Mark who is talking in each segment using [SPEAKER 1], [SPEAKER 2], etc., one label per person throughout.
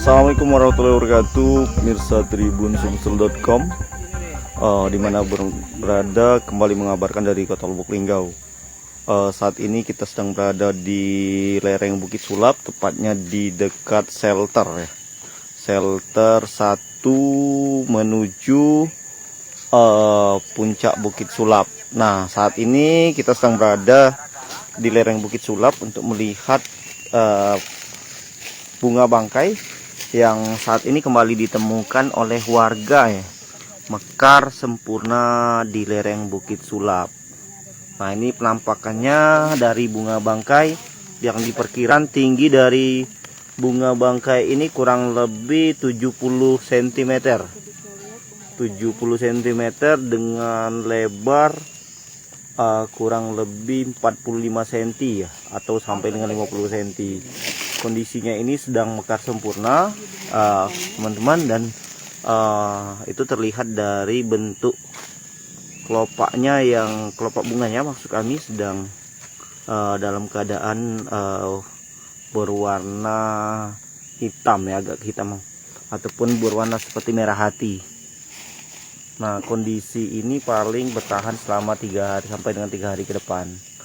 [SPEAKER 1] Assalamualaikum warahmatullahi wabarakatuh, pemirsa tribun-sumsel.com, dimana berada kembali mengabarkan dari Kota Lubuk Linggau. Saat ini kita sedang berada di lereng Bukit Sulap, tepatnya di dekat shelter ya. Shelter 1 menuju puncak Bukit Sulap. Nah, saat ini kita sedang berada di lereng Bukit Sulap untuk melihat bunga bangkai yang saat ini kembali ditemukan oleh warga ya, mekar sempurna di lereng Bukit Sulap. Nah, ini penampakannya dari bunga bangkai yang diperkirakan tinggi dari bunga bangkai ini kurang lebih 70 cm. 70 cm dengan lebar kurang lebih 45 cm ya, atau sampai dengan 50 cm. Kondisinya ini sedang mekar sempurna teman-teman, dan itu terlihat dari bentuk kelopaknya, yang kelopak bunganya maksud kami sedang dalam keadaan berwarna hitam ya, agak hitam ataupun berwarna seperti merah hati. Nah, kondisi ini paling bertahan selama 3 hari sampai dengan 3 hari ke depan.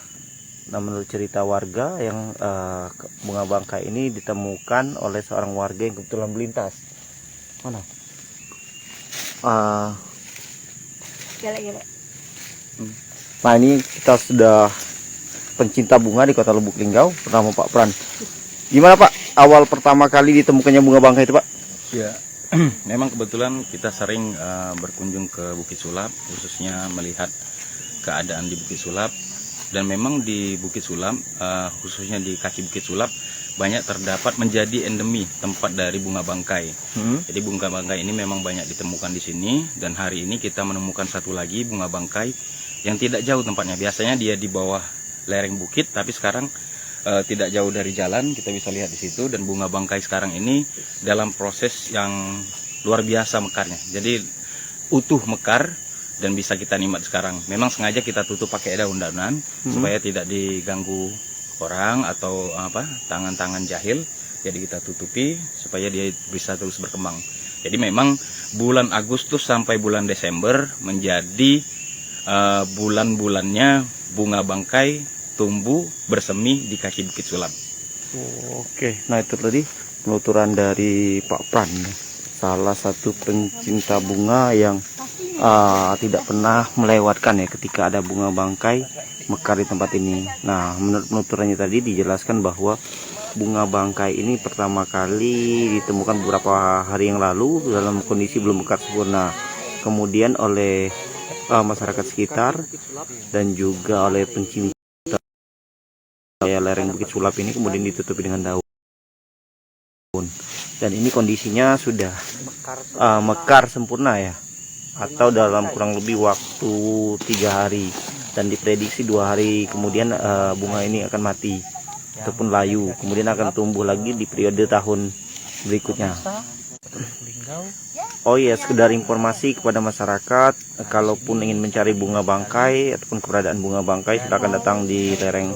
[SPEAKER 1] Nah, menurut cerita warga, yang bunga bangkai ini ditemukan oleh seorang warga yang kebetulan melintas. Mana? Nah, ini kita sudah pencinta bunga di Kota Lubuk Linggau, bernama Pak Pran. Gimana Pak, awal pertama kali ditemukannya bunga bangkai itu Pak?
[SPEAKER 2] Ya, memang kebetulan kita sering berkunjung ke Bukit Sulap, khususnya melihat keadaan di Bukit Sulap. Dan memang di Bukit Sulap, khususnya di kaki Bukit Sulap, banyak terdapat menjadi endemi tempat dari bunga bangkai. Jadi bunga bangkai ini memang banyak ditemukan di sini, dan hari ini kita menemukan satu lagi bunga bangkai yang tidak jauh tempatnya. Biasanya dia di bawah lereng bukit, tapi sekarang tidak jauh dari jalan, kita bisa lihat di situ. Dan bunga bangkai sekarang ini dalam proses yang luar biasa mekarnya. Jadi utuh mekar dan bisa kita nikmat sekarang. Memang sengaja kita tutup pakai daun-daunan supaya tidak diganggu orang atau tangan-tangan jahil. Jadi kita tutupi supaya dia bisa terus berkembang. Jadi memang bulan Agustus sampai bulan Desember menjadi bulan-bulannya bunga bangkai tumbuh bersemi di kaki Bukit Sulap.
[SPEAKER 1] Oke, nah itu tadi penuturan dari Pak Pran, salah satu pencinta bunga yang tidak pernah melewatkan ya ketika ada bunga bangkai mekar di tempat ini. Nah, menurut penuturannya tadi dijelaskan bahwa bunga bangkai ini pertama kali ditemukan beberapa hari yang lalu dalam kondisi belum mekar sempurna. Kemudian oleh masyarakat sekitar dan juga oleh pencinta lereng Bukit Sulap ini kemudian ditutupi dengan daun. Dan ini kondisinya sudah mekar sempurna ya, atau dalam kurang lebih waktu 3 hari, dan diprediksi 2 hari kemudian bunga ini akan mati ataupun layu, kemudian akan tumbuh lagi di periode tahun berikutnya. Oh iya, sekedar informasi kepada masyarakat, kalaupun ingin mencari bunga bangkai ataupun keberadaan bunga bangkai, silakan datang di lereng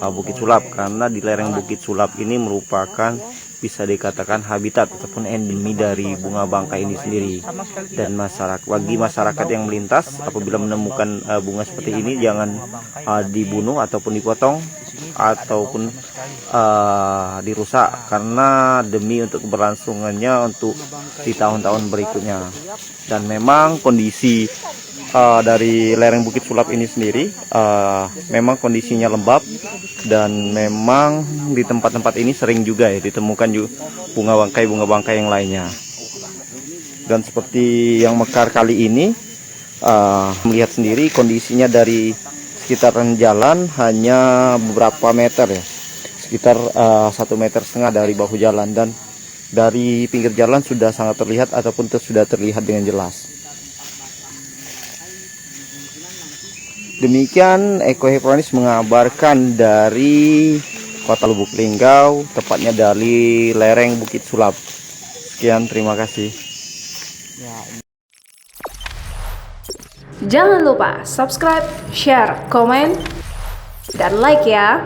[SPEAKER 1] Bukit Sulap, karena di lereng Bukit Sulap ini merupakan bisa dikatakan habitat ataupun endemi dari bunga bangkai ini sendiri. Dan bagi masyarakat yang melintas, apabila menemukan bunga seperti ini, jangan dibunuh ataupun dipotong ataupun dirusak, karena demi untuk keberlangsungannya untuk di tahun-tahun berikutnya. Dan memang kondisi dari lereng Bukit Sulap ini sendiri memang kondisinya lembab, dan memang di tempat-tempat ini sering juga ya ditemukan bunga bangkai yang lainnya. Dan seperti yang mekar kali ini, melihat sendiri kondisinya dari sekitaran jalan hanya beberapa meter ya, sekitar 1,5 meter dari bahu jalan, dan dari pinggir jalan sudah sangat terlihat ataupun sudah terlihat dengan jelas. Demikian Eko Hepronis mengabarkan dari Kota Lubuk Linggau, tepatnya dari lereng Bukit Sulap. Sekian, terima kasih.
[SPEAKER 3] Jangan lupa subscribe, share, komen, dan like ya.